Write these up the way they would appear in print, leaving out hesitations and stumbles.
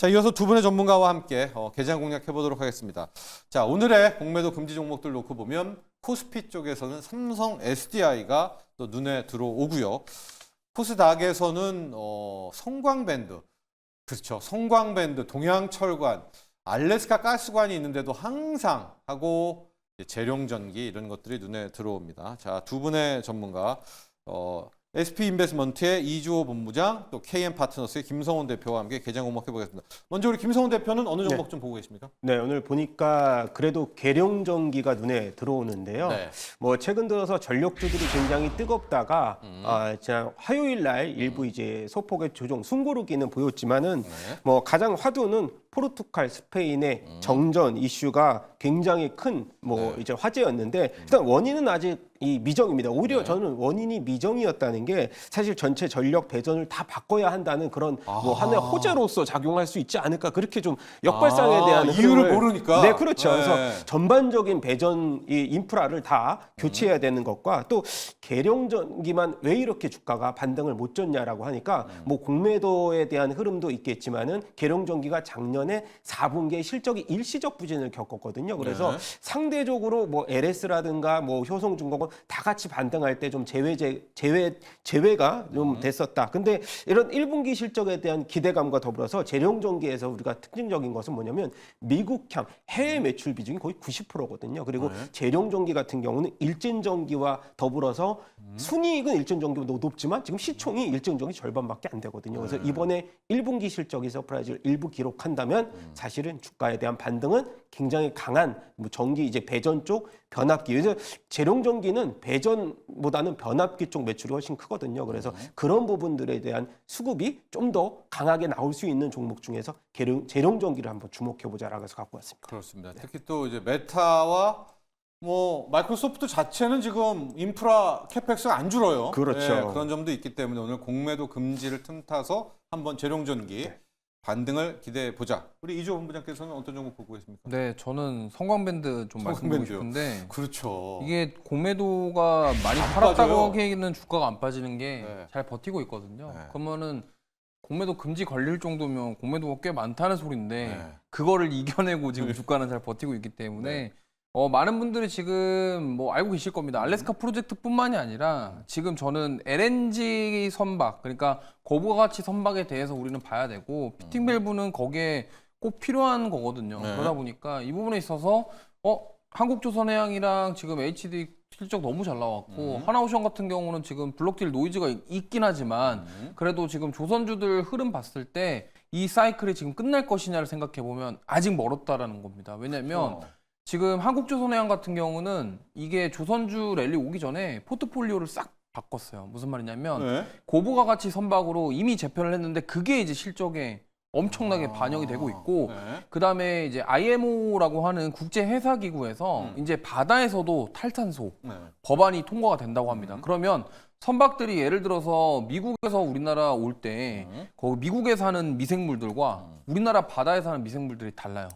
자, 이어서 두 분의 전문가와 함께 개장 공략해 보도록 하겠습니다. 자, 오늘의 공매도 금지 종목들 놓고 보면 코스피 쪽에서는 삼성 SDI가 또 눈에 들어오고요. 코스닥에서는 성광밴드, 그렇죠. 성광밴드, 동양철관, 알래스카 가스관이 있는데도 항상 하고 재룡전기 이런 것들이 눈에 들어옵니다. 자, 두 분의 전문가, SP인베스트먼트의 이주호 본부장, 또 KM파트너스의 김성훈 대표와 함께 개장 공략해 보겠습니다. 먼저 우리 김성훈 대표는 어느 종목 좀 보고 계십니까? 네, 오늘 보니까 그래도 계룡전기가 눈에 들어오는데요. 네. 뭐 최근 들어서 전력주들이 굉장히 뜨겁다가 지난 화요일 날 일부 이제 소폭의 조정, 숨고르기는 보였지만은 뭐 가장 화두는 포르투갈, 스페인의 정전 이슈가 굉장히 큰 뭐 이제 화제였는데 일단 원인은 아직 이 미정입니다. 오히려 저는 원인이 미정이었다는 게 사실 전체 전력 배전을 다 바꿔야 한다는 그런 뭐 하나의 호재로서 작용할 수 있지 않을까, 그렇게 좀 역발상에 대한 이유를 모르니까. 네, 그렇죠. 네. 그래서 전반적인 배전 이 인프라를 다 교체해야 되는 것과 또 계룡전기만 왜 이렇게 주가가 반등을 못 줬냐라고 하니까 뭐 공매도에 대한 흐름도 있겠지만은 계룡전기가 작년에 4분기에 실적이 일시적 부진을 겪었거든요. 그래서 상대적으로 뭐 LS라든가 뭐 효성중공업 다 같이 반등할 때 좀 제외가 좀 됐었다. 근데 이런 1분기 실적에 대한 기대감과 더불어서 재룡전기에서 우리가 특징적인 것은 뭐냐면 미국향 해외 매출 비중이 거의 90%거든요. 그리고 재룡전기 같은 경우는 일진전기와 더불어서 순이익은 일진전기보다 높지만 지금 시총이 일진전기 절반밖에 안 되거든요. 그래서 이번에 1분기 실적이 서프라이즈를 일부 기록한다면 사실은 주가에 대한 반등은 굉장히 강한 뭐 전기 이제 배전 쪽 변압기. 그래서 재룡전기는 배전보다는 변압기 쪽 매출이 훨씬 크거든요. 그래서 그런 부분들에 대한 수급이 좀 더 강하게 나올 수 있는 종목 중에서 재룡전기를 한번 주목해 보자라고 해서 갖고 왔습니다. 그렇습니다. 특히 또 이제 메타와 뭐 마이크로소프트 자체는 지금 인프라 캐펙스가 안 줄어요. 그렇죠. 네, 그런 점도 있기 때문에 오늘 공매도 금지를 틈타서 한번 재룡전기 반등을 기대해 보자. 우리 이주호 본부장께서는 어떤 종목 보고 계십니까? 네, 저는 성광밴드 좀 말씀드리고 싶은데 그렇죠. 이게 공매도가 많이 팔았다고 하기에는 주가가 안 빠지는 게 잘 버티고 있거든요. 그러면은 공매도 금지 걸릴 정도면 공매도가 꽤 많다는 소리인데 그거를 이겨내고 지금 주가는 잘 버티고 있기 때문에 많은 분들이 지금 뭐 알고 계실 겁니다. 알래스카 프로젝트뿐만이 아니라 지금 저는 LNG 선박, 그러니까 거부가 가치 선박에 대해서 우리는 봐야 되고 피팅 밸브는 거기에 꼭 필요한 거거든요. 그러다 보니까 이 부분에 있어서 한국조선해양이랑 지금 HD 실적 너무 잘 나왔고 하나오션 같은 경우는 지금 블록딜 노이즈가 있긴 하지만 그래도 지금 조선주들 흐름 봤을 때 이 사이클이 지금 끝날 것이냐를 생각해 보면 아직 멀었다라는 겁니다. 왜냐면 지금 한국조선해양 같은 경우는 이게 조선주 랠리 오기 전에 포트폴리오를 싹 바꿨어요. 무슨 말이냐면 고부가 가치 선박으로 이미 재편을 했는데 그게 이제 실적에 엄청나게 반영이 되고 있고 그다음에 이제 IMO라고 하는 국제 해사 기구에서 이제 바다에서도 탈탄소 법안이 통과가 된다고 합니다. 그러면 선박들이 예를 들어서 미국에서 우리나라 올 때 거기 미국에 사는 미생물들과 우리나라 바다에 사는 미생물들이 달라요.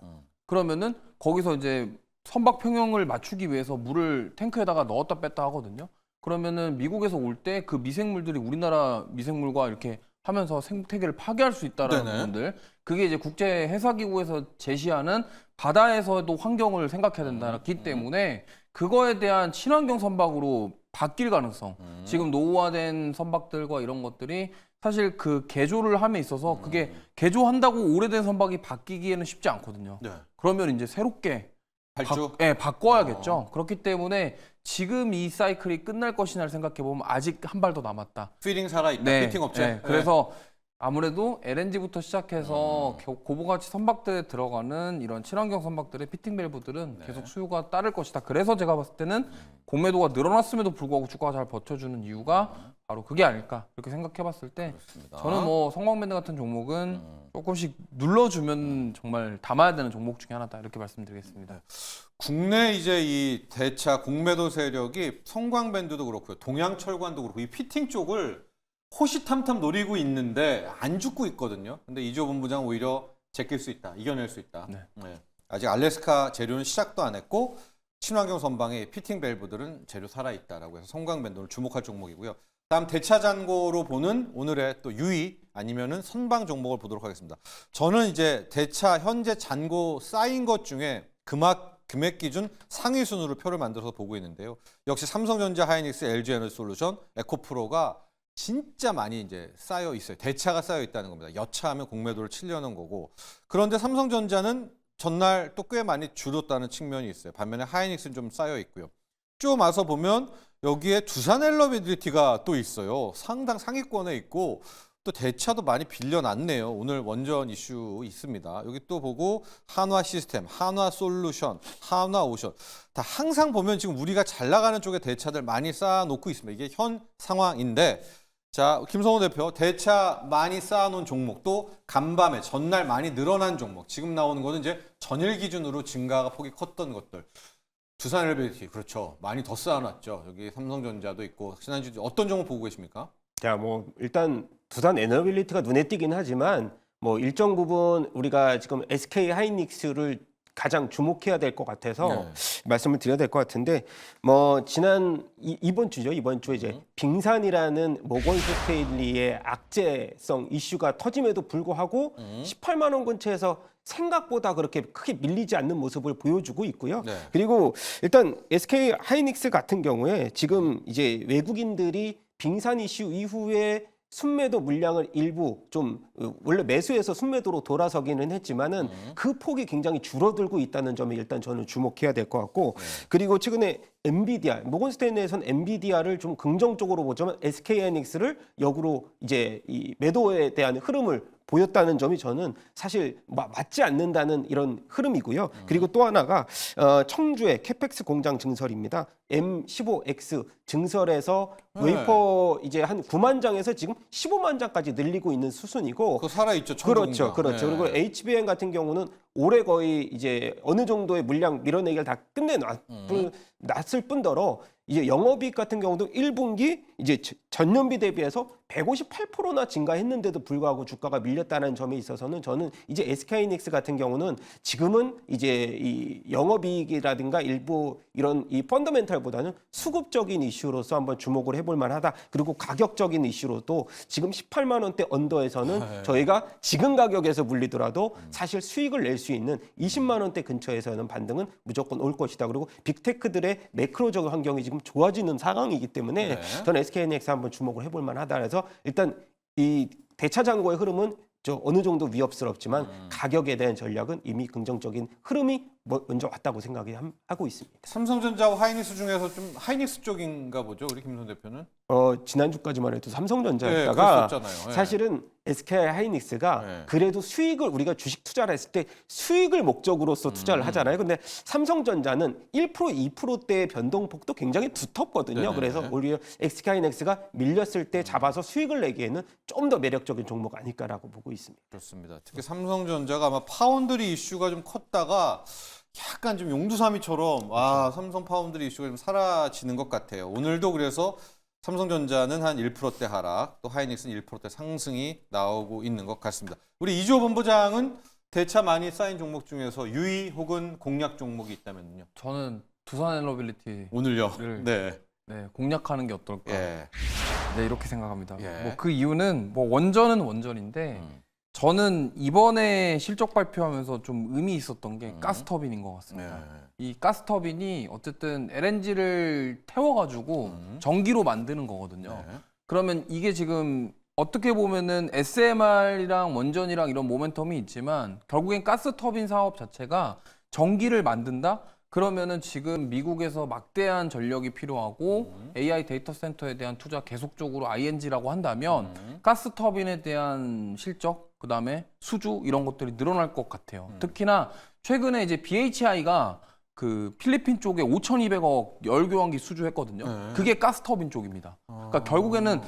그러면은 거기서 이제 선박 평형을 맞추기 위해서 물을 탱크에다가 넣었다 뺐다 하거든요. 그러면은 미국에서 올 때 그 미생물들이 우리나라 미생물과 이렇게 하면서 생태계를 파괴할 수 있다라는 부분들, 그게 이제 국제 해사 기구에서 제시하는 바다에서도 환경을 생각해야 된다기 때문에 그거에 대한 친환경 선박으로 바뀔 가능성. 지금 노후화된 선박들과 이런 것들이 사실 그 개조를 함에 있어서 그게 개조한다고 오래된 선박이 바뀌기에는 쉽지 않거든요. 그러면 이제 새롭게 바꿔야겠죠. 그렇기 때문에 지금 이 사이클이 끝날 것이냐를 생각해 보면 아직 한 발 더 남았다. 피팅 살아있다. 피팅 업체. 그래서 아무래도 LNG부터 시작해서 고부가치 선박들에 들어가는 이런 친환경 선박들의 피팅 밸브들은 계속 수요가 따를 것이다. 그래서 제가 봤을 때는 공매도가 늘어났음에도 불구하고 주가가 잘 버텨주는 이유가 바로 그게 아닐까 이렇게 생각해봤을 때 저는 뭐 성광밴드 같은 종목은 조금씩 눌러주면 정말 담아야 되는 종목 중에 하나다 이렇게 말씀드리겠습니다. 국내 이제 이 대차 공매도 세력이 성광밴드도 그렇고요, 동양철관도 그렇고 이 피팅 쪽을 호시탐탐 노리고 있는데 안 죽고 있거든요. 근데 이주호 본부장 오히려 제낄 수 있다, 이겨낼 수 있다. 아직 알래스카 재료는 시작도 안 했고 친환경 선방의 피팅 밸브들은 재료 살아있다라고 해서 성광밴드를 주목할 종목이고요. 다음 대차 잔고로 보는 오늘의 또 유의 아니면은 선방 종목을 보도록 하겠습니다. 저는 이제 대차 현재 잔고 쌓인 것 중에 금액 기준 상위 순으로 표를 만들어서 보고 있는데요. 역시 삼성전자, 하이닉스, LG에너지솔루션, 에코프로가 진짜 많이 이제 쌓여 있어요. 대차가 쌓여 있다는 겁니다. 여차하면 공매도를 치려는 거고. 그런데 삼성전자는 전날 또 꽤 많이 줄었다는 측면이 있어요. 반면에 하이닉스는 좀 쌓여 있고요. 쭉 와서 보면 여기에 두산 엘러비리티가 또 있어요. 상당 상위권에 있고 또 대차도 많이 빌려놨네요. 오늘 원전 이슈 있습니다. 여기 또 보고 한화 시스템, 한화 솔루션, 한화 오션. 다 항상 보면 지금 우리가 잘 나가는 쪽에 대차들 많이 쌓아놓고 있습니다. 이게 현 상황인데 자, 김성호 대표, 대차 많이 쌓아놓은 종목도 간밤에 전날 많이 늘어난 종목. 지금 나오는 거는 이제 전일 기준으로 증가가 폭이 컸던 것들. 두산 엘리베이터 그렇죠. 많이 더 쌓아놨죠. 여기 삼성전자도 있고 신한주도 어떤 종목 보고 계십니까? 자, 뭐 일단 두산 에너빌리티가 눈에 띄긴 하지만 뭐 일정 부분 우리가 지금 SK 하이닉스를 가장 주목해야 될 것 같아서 네. 말씀을 드려야 될 것 같은데 뭐 지난 이번 주죠. 이번 주에 이제 빙산이라는 모건 스테인리의 악재성 이슈가 터짐에도 불구하고 18만 원 근처에서 생각보다 그렇게 크게 밀리지 않는 모습을 보여주고 있고요. 네. 그리고 일단 SK 하이닉스 같은 경우에 지금 이제 외국인들이 빙산 이슈 이후에 순매도 물량을 일부 좀 원래 매수해서 순매도로 돌아서기는 했지만은 그 폭이 굉장히 줄어들고 있다는 점에 일단 저는 주목해야 될 것 같고 그리고 최근에 엔비디아 모건 스탠리에서는 엔비디아를 좀 긍정적으로 보자면 SK 하이닉스를 역으로 이제 이 매도에 대한 흐름을 보였다는 점이 저는 사실 맞지 않는다는 이런 흐름이고요. 그리고 또 하나가 청주의 캐펙스 공장 증설입니다. M15X 증설에서 웨이퍼 이제 한 9만 장에서 지금 15만 장까지 늘리고 있는 수순이고 그거 살아있죠. 그렇죠. 청주공장. 그렇죠. 네. 그리고 HBM 같은 경우는 올해 거의 이제 어느 정도의 물량 밀어내기를 다 끝내놨을 뿐더러 이제 영업이익 같은 경우도 1분기 이제 전년비 대비해서 158%나 증가했는데도 불구하고 주가가 밀렸다는 점에 있어서는 저는 이제 SK하이닉스 같은 경우는 지금은 이제 이 영업이익이라든가 일부 이런 이 펀더멘탈보다는 수급적인 이슈로서 한번 주목을 해볼 만하다. 그리고 가격적인 이슈로도 지금 18만 원대 언더에서는 저희가 지금 가격에서 물리더라도 사실 수익을 낼 수 있는 20만 원대 근처에서는 반등은 무조건 올 것이다. 그리고 빅테크들의 매크로적 환경이 지금 좋아지는 상황이기 때문에 네. 저는 SK하이닉스 한번 주목을 해볼 만하다. 그래서 일단 이 대차 잔고의 흐름은 저 어느 정도 위협스럽지만 가격에 대한 전략은 이미 긍정적인 흐름이 먼저 왔다고 생각하고 있습니다. 삼성전자와 하이닉스 중에서 좀 하이닉스 쪽인가 보죠, 우리 김선 대표는? 지난주까지만 해도 네, 삼성전자였다가 그랬었잖아요. 네. 사실은 SK 하이닉스가 네. 그래도 수익을 우리가 주식 투자를 했을 때 수익을 목적으로서 투자를 하잖아요. 근데 삼성전자는 1% 2%대의 변동폭도 굉장히 두텁거든요. 네네. 그래서 오히려 SK 하이닉스가 밀렸을 때 잡아서 수익을 내기에는 좀 더 매력적인 종목 아닐까라고 보고 있습니다. 그렇습니다. 특히 삼성전자가 아마 파운드리 이슈가 좀 컸다가 약간 좀 용두사미처럼 삼성 파운드리 이슈가 좀 사라지는 것 같아요. 오늘도 그래서 삼성전자는 한 1%대 하락, 또 하이닉스는 1%대 상승이 나오고 있는 것 같습니다. 우리 이주호 본부장은 대차 많이 쌓인 종목 중에서 유의 혹은 공략 종목이 있다면요? 저는 두산 엘러빌리티 오늘요? 네. 네. 공략하는 게 어떨까? 예. 네, 이렇게 생각합니다. 예. 뭐 그 이유는 뭐 원전은 원전인데 저는 이번에 실적 발표하면서 좀 의미 있었던 게 가스터빈인 것 같습니다. 네. 이 가스터빈이 어쨌든 LNG를 태워가지고 전기로 만드는 거거든요. 네. 그러면 이게 지금 어떻게 보면은 SMR이랑 원전이랑 이런 모멘텀이 있지만 결국엔 가스터빈 사업 자체가 전기를 만든다? 그러면은 지금 미국에서 막대한 전력이 필요하고 AI 데이터 센터에 대한 투자 계속적으로 ING라고 한다면 가스터빈에 대한 실적, 그다음에 수주 이런 것들이 늘어날 것 같아요. 특히나 최근에 이제 BHI가 그 필리핀 쪽에 5,200억 열교환기 수주했거든요. 네. 그게 가스터빈 쪽입니다. 그러니까 결국에는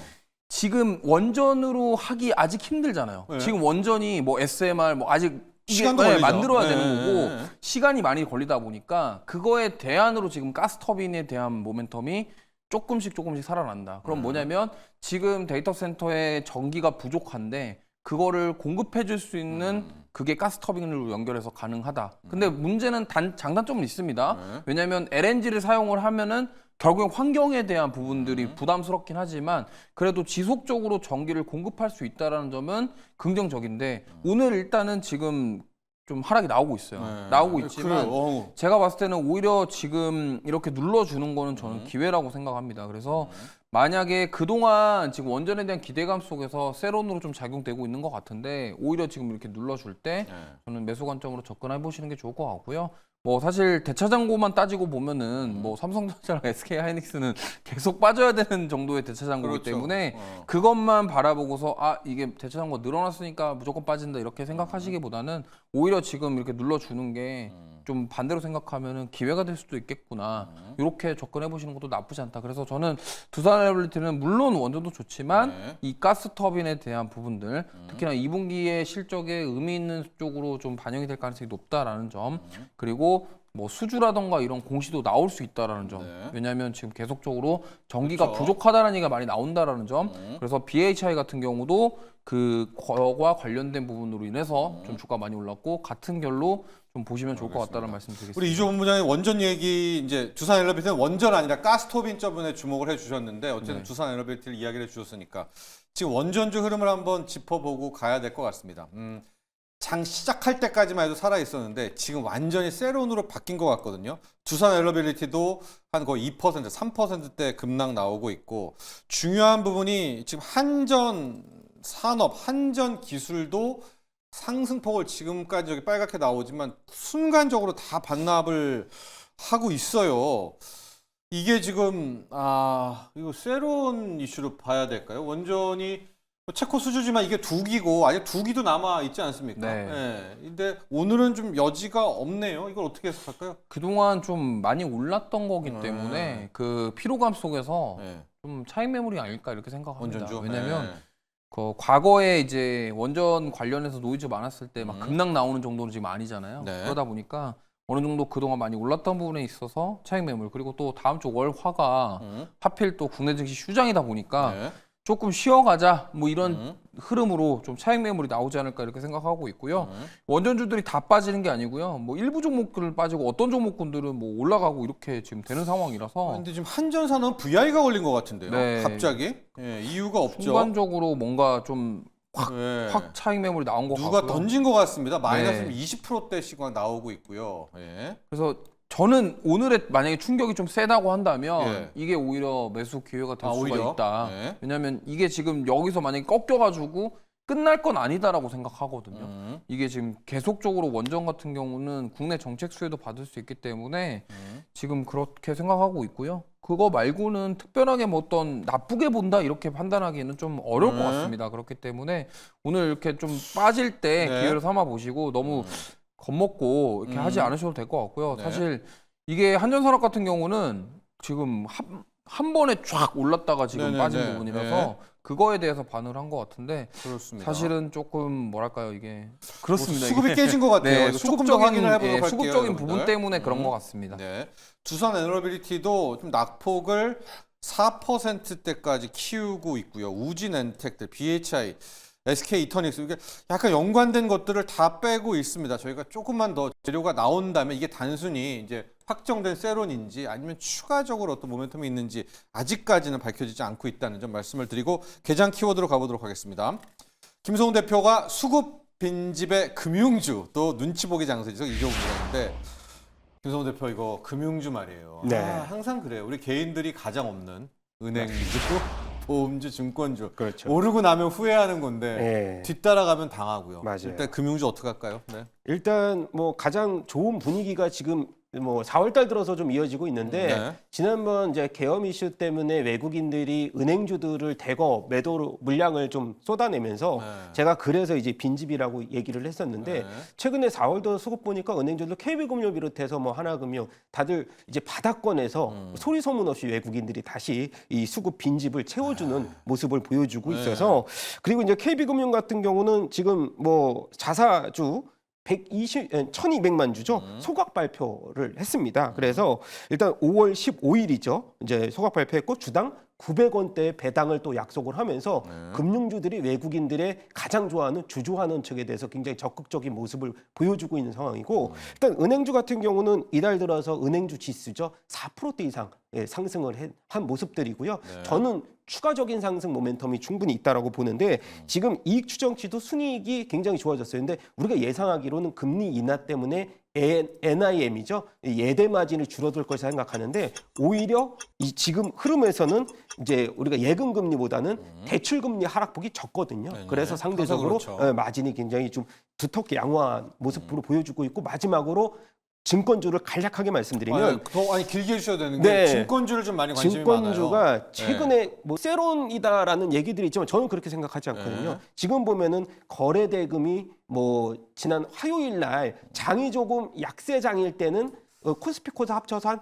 지금 원전으로 하기 아직 힘들잖아요. 네. 지금 원전이 뭐 SMR 뭐 아직 시간도 걸리죠. 만들어야 네. 되는 거고 시간이 많이 걸리다 보니까 그거에 대안으로 지금 가스터빈에 대한 모멘텀이 조금씩 살아난다. 그럼 뭐냐면 지금 데이터 센터에 전기가 부족한데 그거를 공급해 줄 수 있는 그게 가스터빈으로 연결해서 가능하다. 근데 문제는 장단점은 있습니다. 왜냐하면 LNG를 사용을 하면은 결국엔 환경에 대한 부분들이 부담스럽긴 하지만 그래도 지속적으로 전기를 공급할 수 있다는 점은 긍정적인데 오늘 일단은 지금 좀 하락이 나오고 있어요. 네. 나오고 있지만 그래요. 제가 봤을 때는 오히려 지금 이렇게 눌러주는 거는 저는 기회라고 생각합니다. 그래서 만약에 그동안 지금 원전에 대한 기대감 속에서 세론으로 좀 작용되고 있는 것 같은데 오히려 지금 이렇게 눌러줄 때 네. 저는 매수 관점으로 접근해 보시는 게 좋을 것 같고요. 뭐 사실 대차장고만 따지고 보면은 뭐 삼성전자랑 SK하이닉스는 계속 빠져야 되는 정도의 대차장고이기 그렇죠. 때문에 그것만 바라보고서 아 이게 대차장고 늘어났으니까 무조건 빠진다 이렇게 생각하시기보다는 오히려 지금 이렇게 눌러주는 게 좀 반대로 생각하면은 기회가 될 수도 있겠구나 이렇게 접근해 보시는 것도 나쁘지 않다. 그래서 저는 두산에너빌리티는 물론 원전도 좋지만 네. 이 가스 터빈에 대한 부분들 특히나 2분기에 실적에 의미 있는 쪽으로 좀 반영이 될 가능성이 높다라는 점 그리고 뭐 수주라던가 이런 공시도 나올 수 있다라는 점. 네. 왜냐하면 지금 계속적으로 전기가 그렇죠. 부족하다는 얘기가 많이 나온다라는 점. 그래서 BHI 같은 경우도 그거와 관련된 부분으로 인해서 좀 주가 많이 올랐고 같은 결로 좀 보시면 좋을 것 같다는 말씀드리겠습니다. 우리 이조 본부장님 원전 얘기 이제 두산에너빌리티는 원전 아니라 가스터빈 저번에 주목을 해주셨는데 어쨌든 네. 두산에너빌리티를 이야기를 해주셨으니까 지금 원전주 흐름을 한번 짚어보고 가야 될 것 같습니다. 장 시작할 때까지만 해도 살아 있었는데 지금 완전히 세론으로 바뀐 것 같거든요. 두산에너빌리티도 한 거의 2%, 3%대 급락 나오고 있고 중요한 부분이 지금 한전 산업, 한전 기술도 상승폭을 지금까지 여기 빨갛게 나오지만 순간적으로 다 반납을 하고 있어요. 이게 지금 이거 세론 이슈로 봐야 될까요? 원전이 체코 수주지만 이게 두 기고 아직 두 기도 남아 있지 않습니까? 네. 근데 오늘은 좀 여지가 없네요. 이걸 어떻게 해석할까요? 그동안 좀 많이 올랐던 거기 네. 때문에 그 피로감 속에서 네. 좀 차익 매물이 아닐까 이렇게 생각합니다. 원전주. 왜냐면 네. 그 과거에 이제 원전 관련해서 노이즈 많았을 때 막 급락 나오는 정도는 지금 아니잖아요. 네. 그러다 보니까 어느 정도 그동안 많이 올랐던 부분에 있어서 차익 매물 그리고 또 다음 주 월화가 하필 또 국내 증시 휴장이다 보니까 네. 조금 쉬어가자 뭐 이런 흐름으로 좀 차익 매물이 나오지 않을까 이렇게 생각하고 있고요. 원전주들이 다 빠지는 게 아니고요. 뭐 일부 종목들 빠지고 어떤 종목군들은 뭐 올라가고 이렇게 지금 되는 상황이라서 근데 지금 한전사는 VI가 걸린 것 같은데요. 네. 갑자기 이유가 없죠. 순간적으로 뭔가 좀 네. 확 차익 매물이 나온 것 누가 같고요. 던진 것 같습니다. 마이너스 네. 20%대씩 나오고 있고요. 그래서 저는 오늘의 만약에 충격이 좀 세다고 한다면 예. 이게 오히려 매수 기회가 될 수가 오히려? 있다. 네. 왜냐하면 이게 지금 여기서 만약에 꺾여가지고 끝날 건 아니다라고 생각하거든요. 이게 지금 계속적으로 원전 같은 경우는 국내 정책 수혜도 받을 수 있기 때문에 지금 그렇게 생각하고 있고요. 그거 말고는 특별하게 뭐 어떤 나쁘게 본다 이렇게 판단하기에는 좀 어려울 것 같습니다. 그렇기 때문에 오늘 이렇게 좀 빠질 때 네. 기회를 삼아 보시고 너무 겁먹고 이렇게 하지 않으셔도 될 것 같고요. 네. 사실 이게 한전산업 같은 경우는 지금 한 번에 쫙 올랐다가 지금 네네네. 빠진 부분이라서 네. 그거에 대해서 반응을 한 것 같은데 그렇습니다. 사실은 조금 뭐랄까요 이게 그렇습니다. 수급이 이게. 깨진 것 같아요. 네, 이거 조금 더 확인을 해보도록 할게요. 수급적인 부분 여러분들. 때문에 그런 것 같습니다. 네. 두산에너빌리티도 좀 낙폭을 4%대까지 키우고 있고요. 우진엔텍들, BHI, SK 이터닉스 이게 약간 연관된 것들을 다 빼고 있습니다. 저희가 조금만 더 재료가 나온다면 이게 단순히 이제 확정된 세론인지 아니면 추가적으로 어떤 모멘텀이 있는지 아직까지는 밝혀지지 않고 있다는 점 말씀을 드리고 개장 키워드로 가보도록 하겠습니다. 김성훈 대표가 수급 빈집의 금융주 또 눈치 보기 장세죠. 이조 부장인데 김성훈 대표 이거 금융주 말이에요. 네. 항상 그래요. 우리 개인들이 가장 없는 은행주, 보험주, 증권주. 그렇죠. 오르고 나면 후회하는 건데 네. 뒤따라가면 당하고요. 맞아요. 일단 금융주 어떻게 할까요? 네. 일단 뭐 가장 좋은 분위기가 지금 뭐 4월 달 들어서 좀 이어지고 있는데 네. 지난번 이제 계엄 이슈 때문에 외국인들이 은행주들을 대거 매도 물량을 좀 쏟아내면서 네. 제가 그래서 이제 빈집이라고 얘기를 했었는데 네. 최근에 4월도 수급 보니까 은행주들 KB금융 비롯해서 뭐 하나금융 다들 이제 바닥권에서 소리 소문 없이 외국인들이 다시 이 수급 빈집을 채워주는 모습을 보여주고 네. 있어서 그리고 이제 KB금융 같은 경우는 지금 뭐 자사주 1200만 주죠. 소각 발표를 했습니다. 그래서 일단 5월 15일이죠. 이제 소각 발표했고 주당 900원대 배당을 또 약속을 하면서 금융주들이 외국인들의 가장 좋아하는 주주환원 측에 대해서 굉장히 적극적인 모습을 보여주고 있는 상황이고 일단 은행주 같은 경우는 이달 들어서 은행주 지수죠. 4%대 이상 상승을 한 모습들이고요. 네. 저는 추가적인 상승 모멘텀이 충분히 있다라고 보는데 지금 이익 추정치도 순이익이 굉장히 좋아졌어요. 근데 우리가 예상하기로는 금리 인하 때문에 NIM이죠. 예대 마진이 줄어들 것이라 생각하는데 오히려 이 지금 흐름에서는 이제 우리가 예금 금리보다는 대출 금리 하락폭이 적거든요. 네네. 그래서 상대적으로 그렇죠. 마진이 굉장히 좀 두텁게 양호한 모습으로 보여주고 있고 마지막으로 증권주를 간략하게 말씀드리면 아니 길게 해주셔야 되는 네. 게 증권주를 좀 많이 관심이 많아요. 증권주가 최근에 뭐 세론이다라는 얘기들이 있지만 저는 그렇게 생각하지 않거든요. 네. 지금 보면은 거래 대금이 뭐 지난 화요일 날 장이 조금 약세장일 때는 코스피 코스 합쳐서 한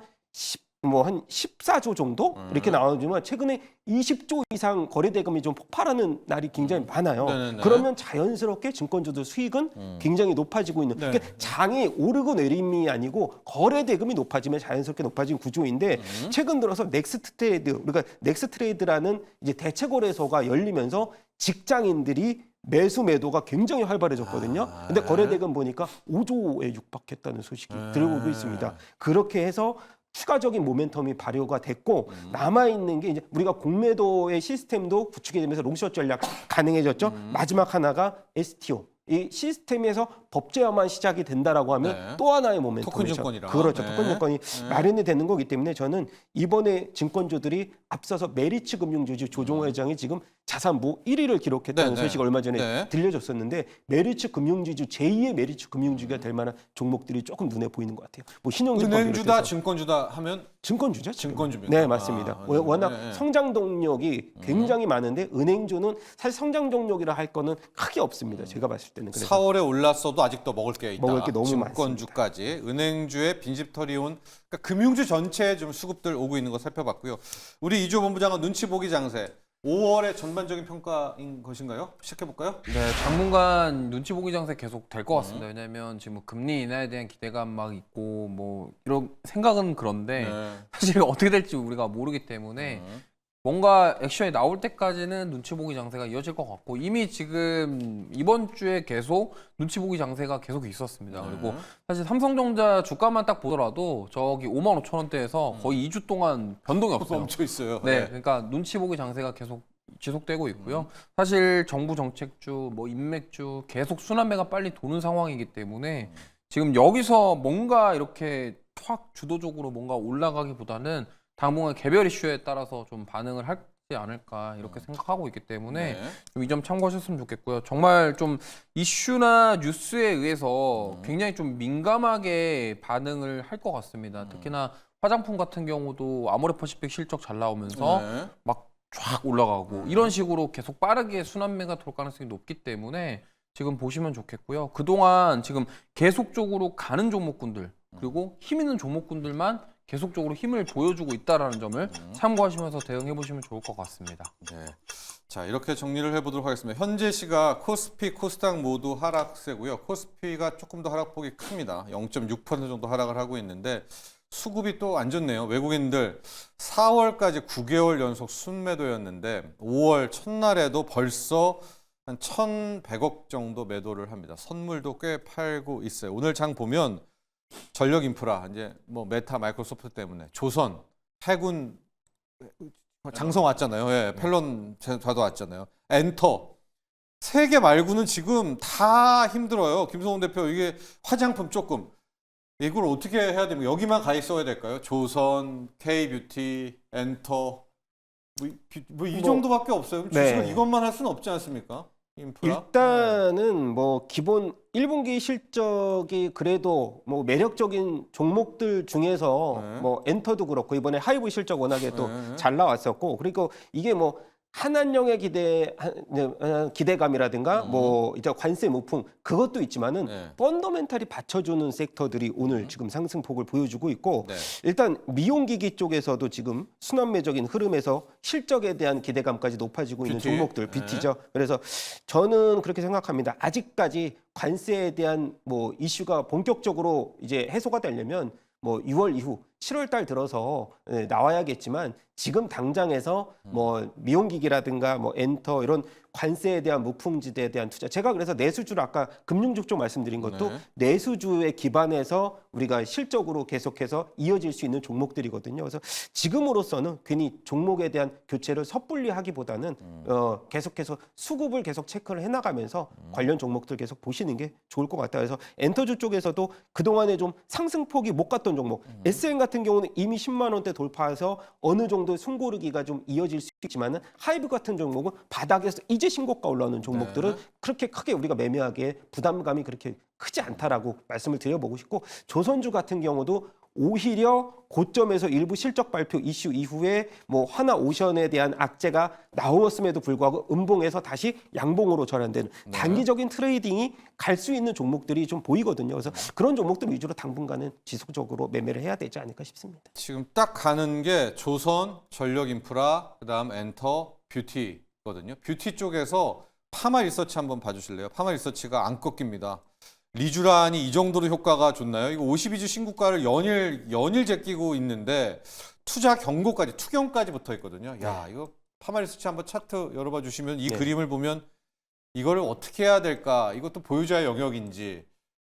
14조 정도 이렇게 나오지만 최근에 20조 이상 거래 대금이 좀 폭발하는 날이 굉장히 많아요. 네네네. 그러면 자연스럽게 증권주들 수익은 굉장히 높아지고 있는. 네. 그러니까 장이 오르고 내림이 아니고 거래 대금이 높아지면 자연스럽게 높아진 구조인데 최근 들어서 넥스트 트레이드 우리가 넥스트 트레이드라는 이제 대체 거래소가 열리면서 직장인들이 매수 매도가 굉장히 활발해졌거든요. 근데 거래 대금 보니까 5조에 육박했다는 소식이 들어오고 있습니다. 그렇게 해서 추가적인 모멘텀이 발효가 됐고 남아 있는 게 이제 우리가 공매도의 시스템도 구축이 되면서 롱숏 전략 가능해졌죠. 마지막 하나가 STO. 이 시스템에서 법제화만 시작이 된다라고 하면 네. 또 하나의 모멘텀이죠. 토큰 증권이라. 그렇죠. 네. 토큰 증권이 마련이 되는 거기 때문에 저는 이번에 증권주들이 앞서서 메리츠 금융주주 조종호 회장이 지금 자산부 1위를 기록했다는 네, 소식을 네. 얼마 전에 네. 들려줬었는데 메리츠 금융주주 제2의 메리츠 금융주가 될 만한 종목들이 조금 눈에 보이는 것 같아요. 뭐 신용증권 은행주다, 비롯해서 증권주다 하면 증권주죠. 지금. 증권주입니다. 네, 맞습니다. 워낙 네. 성장 동력이 굉장히 많은데 은행주는 사실 성장 동력이라 할 거는 크게 없습니다. 제가 봤을 때는. 그래서 4월에 올랐어도 아직도 먹을 게 있다. 먹을 게 너무 증권주까지 은행주의 빈집털이 온 그러니까 금융주 전체에 좀 수급들 오고 있는 거 살펴봤고요. 우리 이주호 본부장은 눈치 보기 장세. 5월의 전반적인 평가인 것인가요? 시작해 볼까요? 네, 당분간 눈치 보기 장세 계속 될 것 같습니다. 왜냐하면 지금 금리 인하에 대한 기대감 막 있고 뭐 이런 생각은 그런데 네. 사실 어떻게 될지 우리가 모르기 때문에 뭔가 액션이 나올 때까지는 눈치 보기 장세가 이어질 것 같고 이미 지금 이번 주에 계속 눈치 보기 장세가 계속 있었습니다. 그리고 사실 삼성전자 주가만 딱 보더라도 저기 55,000원대에서 거의 2주 동안 변동이 없어요. 멈춰 있어요. 네, 그러니까 눈치 보기 장세가 계속 지속되고 있고요. 사실 정부 정책주, 뭐 인맥주 계속 순환매가 빨리 도는 상황이기 때문에 지금 여기서 뭔가 이렇게 확 주도적으로 뭔가 올라가기보다는 당분간 개별 이슈에 따라서 좀 반응을 하지 않을까 이렇게 생각하고 있기 때문에 네. 좀 이 점 참고하셨으면 좋겠고요. 정말 좀 이슈나 뉴스에 의해서 굉장히 좀 민감하게 반응을 할 것 같습니다. 특히나 화장품 같은 경우도 아모레퍼시픽 실적 잘 나오면서 네. 막 쫙 올라가고 이런 식으로 계속 빠르게 순환매가 돌 가능성이 높기 때문에 지금 보시면 좋겠고요. 그동안 지금 계속적으로 가는 종목군들 그리고 힘 있는 종목군들만 계속적으로 힘을 보여주고 있다는 점을 참고하시면서 대응해 보시면 좋을 것 같습니다. 네. 자, 이렇게 정리를 해보도록 하겠습니다. 현재 시각 코스피, 코스닥 모두 하락세고요. 코스피가 조금 더 하락폭이 큽니다. 0.6% 정도 하락을 하고 있는데 수급이 또 안 좋네요. 외국인들 4월까지 9개월 연속 순매도였는데 5월 첫날에도 벌써 한 1,100억 정도 매도를 합니다. 선물도 꽤 팔고 있어요. 오늘 장 보면 전력 인프라 이제 뭐 메타, 마이크로소프트 때문에 조선, 해군 장성 왔잖아요. 예, 펠론 자도 왔잖아요. 엔터 세 개 말고는 지금 다 힘들어요. 김성훈 대표 이게 화장품 조금 이걸 어떻게 해야 됩니까? 여기만 가 있어야 될까요? 조선, K뷰티, 엔터 이 정도밖에 없어요. 주식을 네. 이것만 할 수는 없지 않습니까? 인프라. 일단은 뭐 기본 1분기 실적이 그래도 뭐 매력적인 종목들 중에서 네. 뭐 엔터도 그렇고 이번에 하이브 실적 워낙에 또 네. 잘 나왔었고 그리고 이게 뭐 한한령의 기대감이라든가 뭐 이제 관세 무풍 그것도 있지만은 네. 펀더멘탈이 받쳐주는 섹터들이 오늘 지금 상승폭을 보여주고 있고 네. 일단 미용기기 쪽에서도 지금 순환매적인 흐름에서 실적에 대한 기대감까지 높아지고 있는 BT. 종목들 네. BT죠. 그래서 저는 그렇게 생각합니다. 아직까지 관세에 대한 뭐 이슈가 본격적으로 이제 해소가 되려면 뭐 6월 이후 7월 달 들어서 나와야겠지만 지금 당장에서 뭐 미용기기라든가 뭐 엔터 이런 관세에 대한 무풍지대에 대한 투자. 제가 그래서 내수주를 아까 금융주 쪽 말씀드린 것도 네. 내수주에 기반해서 우리가 실적으로 계속해서 이어질 수 있는 종목들이거든요. 그래서 지금으로서는 괜히 종목에 대한 교체를 섣불리 하기보다는 계속해서 수급을 계속 체크를 해나가면서 관련 종목들 계속 보시는 게 좋을 것 같아요. 그래서 엔터주 쪽에서도 그동안에 좀 상승폭이 못 갔던 종목 SN 같은 경우는 이미 10만 원대 돌파해서 어느 정도 숨고르기가 좀 이어질 수 있지만은 하이브 같은 종목은 바닥에서 이제 신고가 올라오는 종목들은 네. 그렇게 크게 우리가 매매하기에 부담감이 그렇게 크지 않다라고 말씀을 드려보고 싶고 조선주 같은 경우도 오히려 고점에서 일부 실적 발표 이슈 이후에 뭐 하나오션에 대한 악재가 나왔음에도 불구하고 음봉에서 다시 양봉으로 전환되는 단기적인 트레이딩이 갈 수 있는 종목들이 좀 보이거든요. 그래서 그런 종목들 위주로 당분간은 지속적으로 매매를 해야 되지 않을까 싶습니다. 지금 딱 가는 게 조선, 전력인프라, 그다음 엔터, 뷰티거든요. 뷰티 쪽에서 파마 리서치 한번 봐주실래요? 파마 리서치가 안 꺾입니다. 리쥬란이 이 정도로 효과가 좋나요? 이거 52주 신고가를 연일 제끼고 있는데 투자 경고까지, 투경까지 붙어 있거든요. 야, 이거 파마 리서치 한번 차트 열어봐 주시면 이 네. 그림을 보면 이거를 어떻게 해야 될까? 이것도 보유자의 영역인지.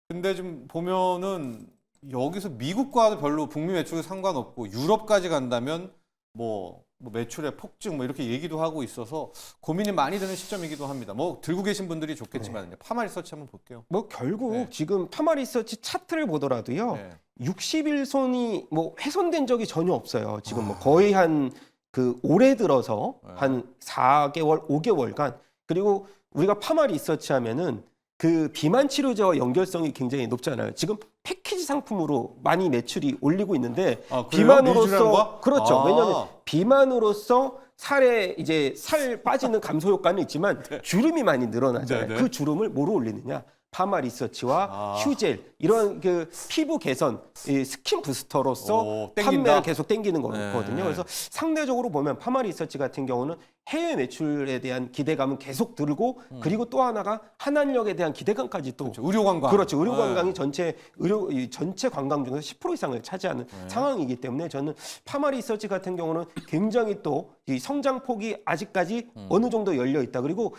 근데 좀 보면은 여기서 미국과도 별로 북미 매출에 상관없고 유럽까지 간다면 뭐 매출의 폭증 뭐 이렇게 얘기도 하고 있어서 고민이 많이 드는 시점이기도 합니다. 뭐 들고 계신 분들이 좋겠지만 파마 리서치 한번 볼게요. 뭐 결국 네. 지금 파마 리서치 차트를 보더라도요. 네. 60일선이 뭐 훼손된 적이 전혀 없어요. 지금 뭐 거의 한 그 올해 들어서 네. 한 4개월, 5개월간 그리고 우리가 파마 리서치 하면은 그 비만 치료제와 연결성이 굉장히 높잖아요. 지금 패키지 상품으로 많이 매출이 올리고 있는데 아, 그래요? 비만으로서 리쥬란과? 그렇죠. 아. 왜냐하면 비만으로서 살에 이제 살 빠지는 감소 효과는 있지만 주름이 많이 늘어나잖아요. 네, 네. 그 주름을 뭐로 올리느냐? 파마 리서치와 아. 휴젤 이런 그 피부 개선 이 스킨 부스터로서 오, 땡긴다? 판매를 계속 땡기는 네. 거거든요. 그래서 상대적으로 보면 파마 리서치 같은 경우는 해외 매출에 대한 기대감은 계속 들고 그리고 또 하나가 한한력에 대한 기대감까지 또 그렇죠. 의료 관광. 그렇죠. 의료 네. 관광이 이 전체 관광 중에서 10% 이상을 차지하는 상황이기 때문에 저는 파마 리서치 같은 경우는 굉장히 또 이 성장폭이 아직까지 어느 정도 열려 있다. 그리고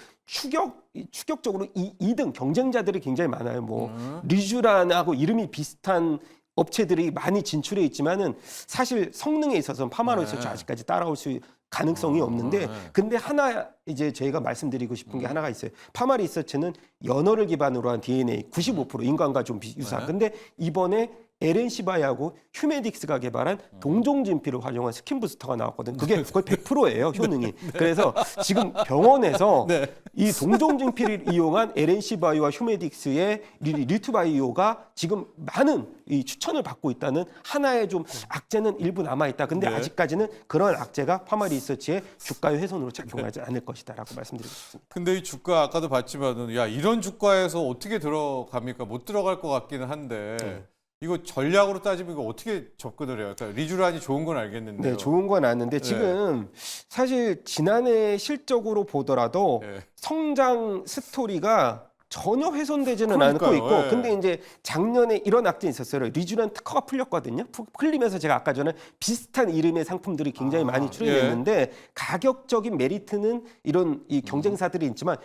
추격적으로 이 2등 경쟁자들이 굉장히 많아요. 뭐 리쥬란하고 이름이 비슷한 업체들이 많이 진출해 있지만은 사실 성능에 있어서는 파마 리서치 아직까지 따라올 수 가능성이 없는데 근데 하나 이제 저희가 말씀드리고 싶은 게 하나가 있어요. 파마 리서치는 연어를 기반으로 한 DNA 95% 인간과 좀 유사한. 근데 이번에 LNC바이오하고 휴메딕스가 개발한 동종 진피를 활용한 스킨 부스터가 나왔거든요. 그게 거의 100%예요, 효능이. 그래서 지금 병원에서 이 동종 진피를 이용한 LNC바이오와 휴메딕스의 리투바이오가 지금 많은 이 추천을 받고 있다는 하나의 좀 악재는 일부 남아 있다. 근데 아직까지는 그런 악재가 파마 리서치의 주가의 훼손으로 작용하지 않을 것이다라고 말씀드리고 싶습니다. 근데 이 주가 아까도 봤지만은 야, 이런 주가에서 어떻게 들어갑니까? 못 들어갈 것 같기는 한데. 이거 전략으로 따지면 이거 어떻게 접근을 해요? 그러니까 리쥬란이 좋은 건 알겠는데. 네, 좋은 건 아는데 지금 사실 지난해 실적으로 보더라도 네. 성장 스토리가 전혀 훼손되지는 않고 그러니까요, 있고 예. 근데 이제 작년에 이런 악재가 있었어요. 리쥬란 특허가 풀렸거든요. 풀리면서 제가 아까 전에 비슷한 이름의 상품들이 굉장히 많이 출연했는데 가격적인 메리트는 이런 이 경쟁사들이 있지만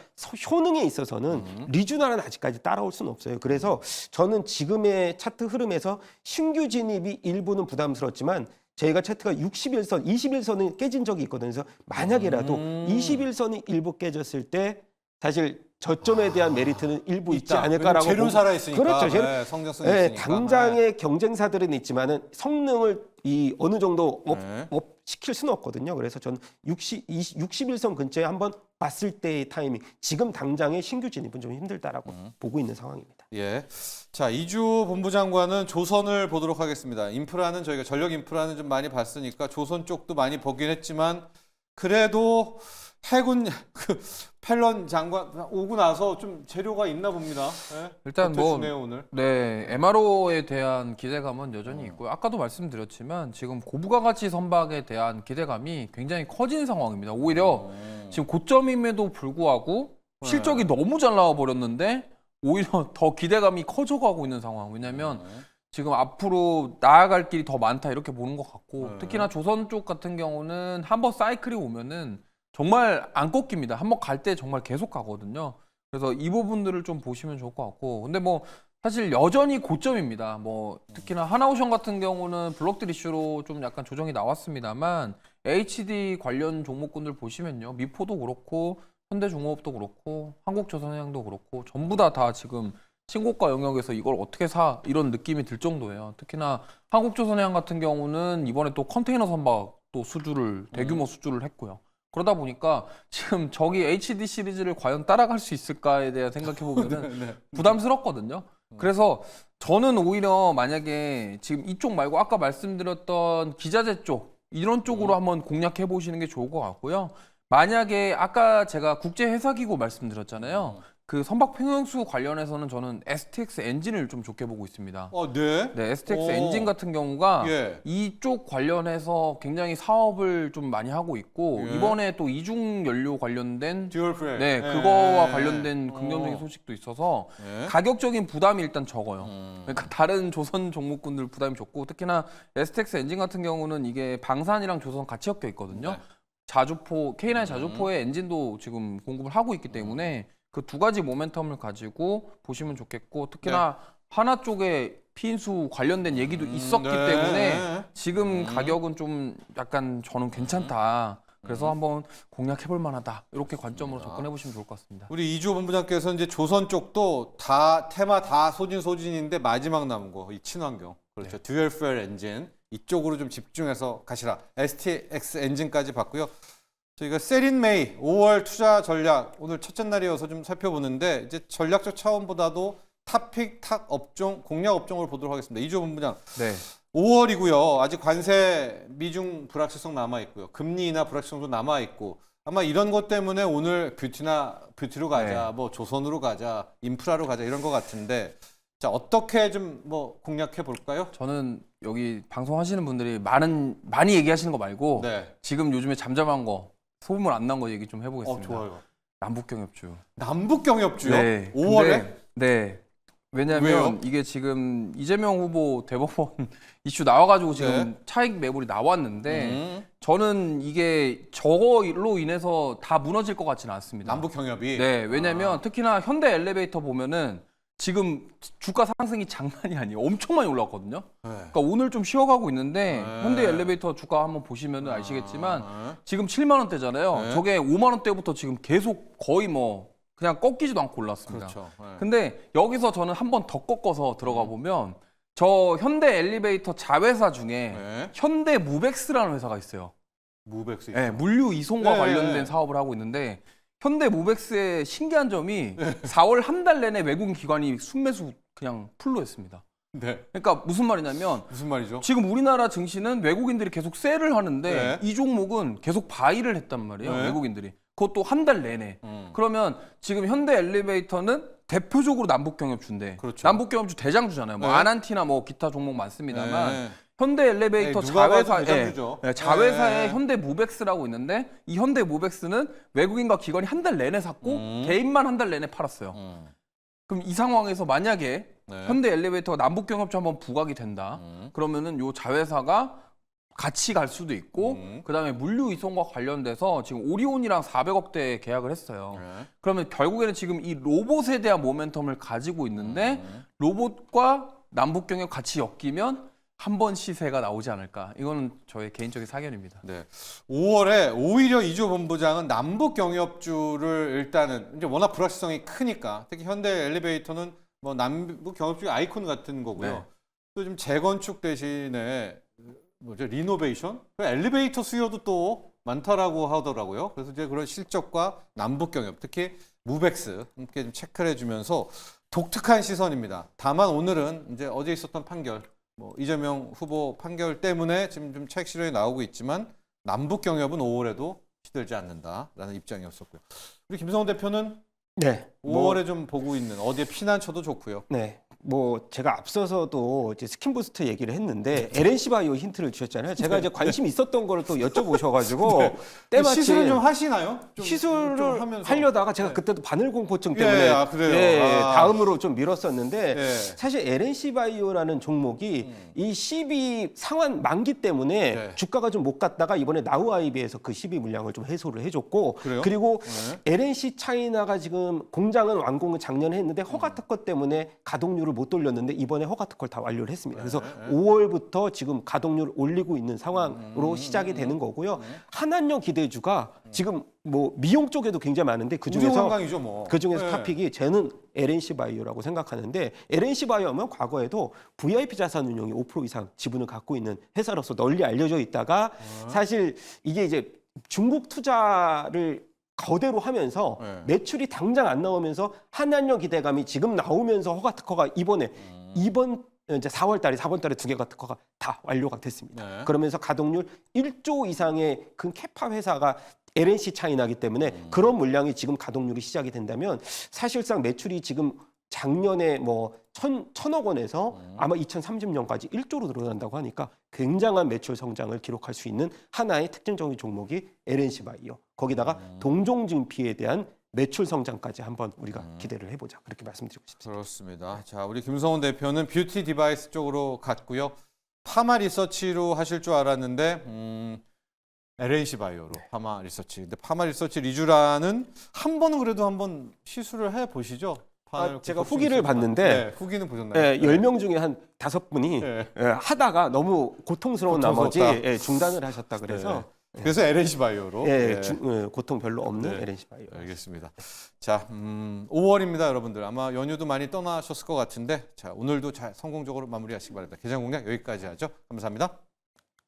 효능에 있어서는 리쥬란은 아직까지 따라올 수는 없어요. 그래서 저는 지금의 차트 흐름에서 신규 진입이 일부는 부담스럽지만 저희가 차트가 60일선, 21선은 깨진 적이 있거든요. 그래서 만약이라도 21선이 일부 깨졌을 때 사실 저점에 대한 메리트는 일부 있지 있다. 않을까라고 재료 살아 있으니까. 그렇죠. 네, 성장성이 네, 있으니까. 당장의 경쟁사들은 있지만은 성능을 이 어느 정도 네. 업 시킬 수는 없거든요. 그래서 저는 61선 근처에 한번 봤을 때의 타이밍, 지금 당장의 신규 진입은 좀 힘들다라고 보고 있는 상황입니다. 예. 자, 이주 본부장관은 조선을 보도록 하겠습니다. 인프라는 저희가 전력 인프라는 좀 많이 봤으니까 조선 쪽도 많이 보긴 했지만 그래도 해군 그 펠런 장관 오고 나서 좀 재료가 있나 봅니다. 예? 일단 뭐 어떠시네요, 오늘? 네, MRO에 대한 기대감은 여전히 있고요. 아까도 말씀드렸지만 지금 고부가 가치 선박에 대한 기대감이 굉장히 커진 상황입니다. 오히려 지금 고점임에도 불구하고 실적이 너무 잘 나와 버렸는데 오히려 더 기대감이 커져가고 있는 상황. 왜냐하면 지금 앞으로 나아갈 길이 더 많다 이렇게 보는 것 같고 네. 특히나 조선 쪽 같은 경우는 한번 사이클이 오면은 정말 안 꺾입니다. 한번 갈 때 정말 계속 가거든요. 그래서 이 부분들을 좀 보시면 좋을 것 같고 근데 뭐 사실 여전히 고점입니다. 뭐 특히나 하나오션 같은 경우는 블록딜 이슈로 좀 약간 조정이 나왔습니다만 HD 관련 종목군들 보시면요. 미포도 그렇고 현대중공업도 그렇고 한국조선해양도 그렇고 전부 다 지금 신고가 영역에서 이걸 어떻게 사 이런 느낌이 들 정도예요. 특히나 한국조선해양 같은 경우는 이번에 또 컨테이너 선박 또 수주를 대규모 수주를 했고요. 그러다 보니까 지금 저기 HD 시리즈를 과연 따라갈 수 있을까에 대해 생각해 보면은 네. 부담스럽거든요. 그래서 저는 오히려 만약에 지금 이쪽 말고 아까 말씀드렸던 기자재 쪽 이런 쪽으로 한번 공략해 보시는 게 좋을 것 같고요. 만약에 아까 제가 국제회사기구 말씀드렸잖아요. 그 선박 평형수 관련해서는 저는 STX 엔진을 좀 좋게 보고 있습니다. 네. 네, STX 오. 엔진 같은 경우가 예. 이쪽 관련해서 굉장히 사업을 좀 많이 하고 있고 예. 이번에 또 이중 연료 관련된 듀얼 프레임. 네, 그거와 관련된 긍정적인 소식도 있어서 네. 가격적인 부담이 일단 적어요. 음. 그러니까 다른 조선 종목군들 부담이 적고 특히나 STX 엔진 같은 경우는 이게 방산이랑 조선 같이 엮여 있거든요. 네. 자주포 K9 자주포의 엔진도 지금 공급을 하고 있기 때문에 그 두 가지 모멘텀을 가지고 보시면 좋겠고 특히나 하나 쪽에 피인수 관련된 얘기도 있었기 네. 때문에 지금 가격은 좀 약간 저는 괜찮다. 그래서 한번 공략해볼 만하다. 이렇게 관점으로 접근해보시면 좋을 것 같습니다. 우리 이주호 본부장께서 이제 조선 쪽도 다 테마 다 소진인데 마지막 남은 거 이 친환경 그렇죠 듀얼 퓨얼 엔진 이쪽으로 좀 집중해서 가시라. STX 엔진까지 봤고요. 저희가 세린메이 5월 투자 전략 오늘 첫째 날이어서 좀 살펴보는데 이제 전략적 차원보다도 탑픽 탑 업종 공략 업종을 보도록 하겠습니다. 이주호 본부장. 네. 5월이고요. 아직 관세 미중 불확실성 남아 있고요. 금리 인하 불확실성도 남아 있고 아마 이런 것 때문에 오늘 뷰티로 가자, 네. 뭐 조선으로 가자, 인프라로 가자 이런 것 같은데 자 어떻게 좀 뭐 공략해 볼까요? 저는 여기 방송하시는 분들이 많이 얘기하시는 거 말고 네. 지금 요즘에 잠잠한 거 소문 안 난 거 얘기 좀 해보겠습니다. 좋아요. 남북경협주. 남북 경협주요? 네. 5월에? 근데, 네. 왜냐면 왜요? 이게 지금 이재명 후보 대법원 이슈 나와가지고 지금 네. 차익 매물이 나왔는데 저는 이게 저거로 인해서 다 무너질 것 같지는 않습니다. 남북 경협이. 네, 왜냐면 특히나 현대 엘리베이터 보면은 지금 주가 상승이 장난이 아니에요. 엄청 많이 올랐거든요. 네. 그러니까 오늘 좀 쉬어가고 있는데 네. 현대 엘리베이터 주가 한번 보시면 아시겠지만 아, 지금 7만 원대잖아요. 네. 저게 5만 원대부터 지금 계속 거의 뭐 그냥 꺾이지도 않고 올랐습니다. 그렇죠. 네. 근데 여기서 저는 한 번 더 꺾어서 들어가 보면 저 현대 엘리베이터 자회사 중에 네. 현대 무벡스라는 회사가 있어요. 무백스. 네, 물류 이송과 네. 관련된 사업을 하고 있는데 현대 무벡스의 신기한 점이 4월 한 달 내내 외국인 기관이 순매수 그냥 풀로 했습니다. 네. 그러니까 무슨 말이냐면 무슨 말이죠? 지금 우리나라 증시는 외국인들이 계속 세일을 하는데 네. 이 종목은 계속 바이를 했단 말이에요. 네. 외국인들이. 그것도 한 달 내내. 그러면 지금 현대 엘리베이터는 대표적으로 남북경협주인데 그렇죠. 남북경협주 대장주잖아요. 뭐 네. 아난티나 뭐 기타 종목 많습니다만 네. 현대 엘리베이터 에이, 누가 봐도 자회사에 대장주죠. 자회사에 네. 현대 무벡스라고 있는데 이 현대 무벡스는 외국인과 기관이 한 달 내내 샀고 개인만 한 달 내내 팔았어요. 그럼 이 상황에서 만약에 네. 현대 엘리베이터가 남북경협주 한번 부각이 된다. 그러면은 요 자회사가 같이 갈 수도 있고 그다음에 물류 이송과 관련돼서 지금 오리온이랑 400억대 계약을 했어요. 네. 그러면 결국에는 지금 이 로봇에 대한 모멘텀을 가지고 있는데 로봇과 남북경협 같이 엮이면 한 번 시세가 나오지 않을까. 이거는 저의 개인적인 사견입니다. 네. 5월에 오히려 이주호 본부장은 남북 경협주를 일단은 이제 워낙 불확실성이 크니까 특히 현대 엘리베이터는 뭐 남북 경협주의 아이콘 같은 거고요. 네. 또 좀 재건축 대신에 뭐죠 리노베이션? 엘리베이터 수요도 또 많다라고 하더라고요. 그래서 이제 그런 실적과 남북 경협 특히 무벡스 함께 좀 체크를 해주면서 독특한 시선입니다. 다만 오늘은 이제 어제 있었던 판결. 뭐 이재명 후보 판결 때문에 지금 좀 차익 실현이 나오고 있지만 남북 경협은 5월에도 시들지 않는다라는 입장이었었고요. 우리 김성훈 대표는 네. 5월에 좀 보고 있는 어디에 피난처도 좋고요. 네. 뭐 제가 앞서서도 이제 스킨 부스트 얘기를 했는데 LNC 바이오 힌트를 주셨잖아요. 제가 이제 관심 있었던 거를 또 여쭤보셔가지고 때마침 시술을 좀 하시나요? 좀 시술을 하면서. 하려다가 제가 그때도 바늘 공포증 때문에 예, 그래요. 다음으로 좀 미뤘었는데 예. 사실 LNC 바이오라는 종목이 이 CB 상환 만기 때문에 네. 주가가 좀 못 갔다가 이번에 나우 아이비에서 그 CB 물량을 좀 해소를 해줬고 그래요? 그리고 네. LNC 차이나가 지금 공장은 완공을 작년에 했는데 허가 특허 때문에 가동률을 못 돌렸는데 이번에 허가 특허를 다 완료를 했습니다. 그래서 5월부터 지금 가동률을 올리고 있는 상황으로 시작이 되는 거고요. 한한령 기대주가 지금 뭐 미용 쪽에도 굉장히 많은데 그 중에서 우주관광이죠, 뭐. 그중에서 네. 탑픽이 저는 LNC 바이오라고 생각하는데 LNC 바이오하면 과거에도 VIP 자산운용이 5% 이상 지분을 갖고 있는 회사로서 널리 알려져 있다가 사실 이게 이제 중국 투자를 거대로 하면서 네. 매출이 당장 안 나오면서 한한령 기대감이 지금 나오면서 허가 특허가 이번 이제 4월 달에 2개 특허가 다 완료가 됐습니다. 네. 그러면서 가동률 1조 이상의 큰 캐파 회사가 LNC 차이나기 때문에 그런 물량이 지금 가동률이 시작이 된다면 사실상 매출이 지금 작년에 뭐 1,000억 원에서 아마 2030년까지 1조로 늘어난다고 하니까 굉장한 매출 성장을 기록할 수 있는 하나의 특징적인 종목이 LNC 바이오. 거기다가 동종진피에 대한 매출 성장까지 한번 우리가 기대를 해보자. 그렇게 말씀드리고 싶습니다. 그렇습니다. 자, 우리 김성훈 대표는 뷰티 디바이스 쪽으로 갔고요. 파마 리서치로 하실 줄 알았는데 LNC 바이오로 파마 리서치. 근데 파마 리서치 리쥬라는 한 번은 그래도 한번 시술을 해 보시죠. 제가 후기를 봤는데 네, 후기는 보셨나요? 예, 10명 중에 한 5분이 네. 하다가 너무 고통스러운 나머지 고통스럽다. 중단을 하셨다 그래서 그래서 LNC 바이오로. 고통 별로 없는 네. LNC 바이오. 알겠습니다. 자, 5월입니다, 여러분들. 아마 연휴도 많이 떠나셨을 것 같은데, 자, 오늘도 잘 성공적으로 마무리하시기 바랍니다. 개장 공략 여기까지 하죠. 감사합니다.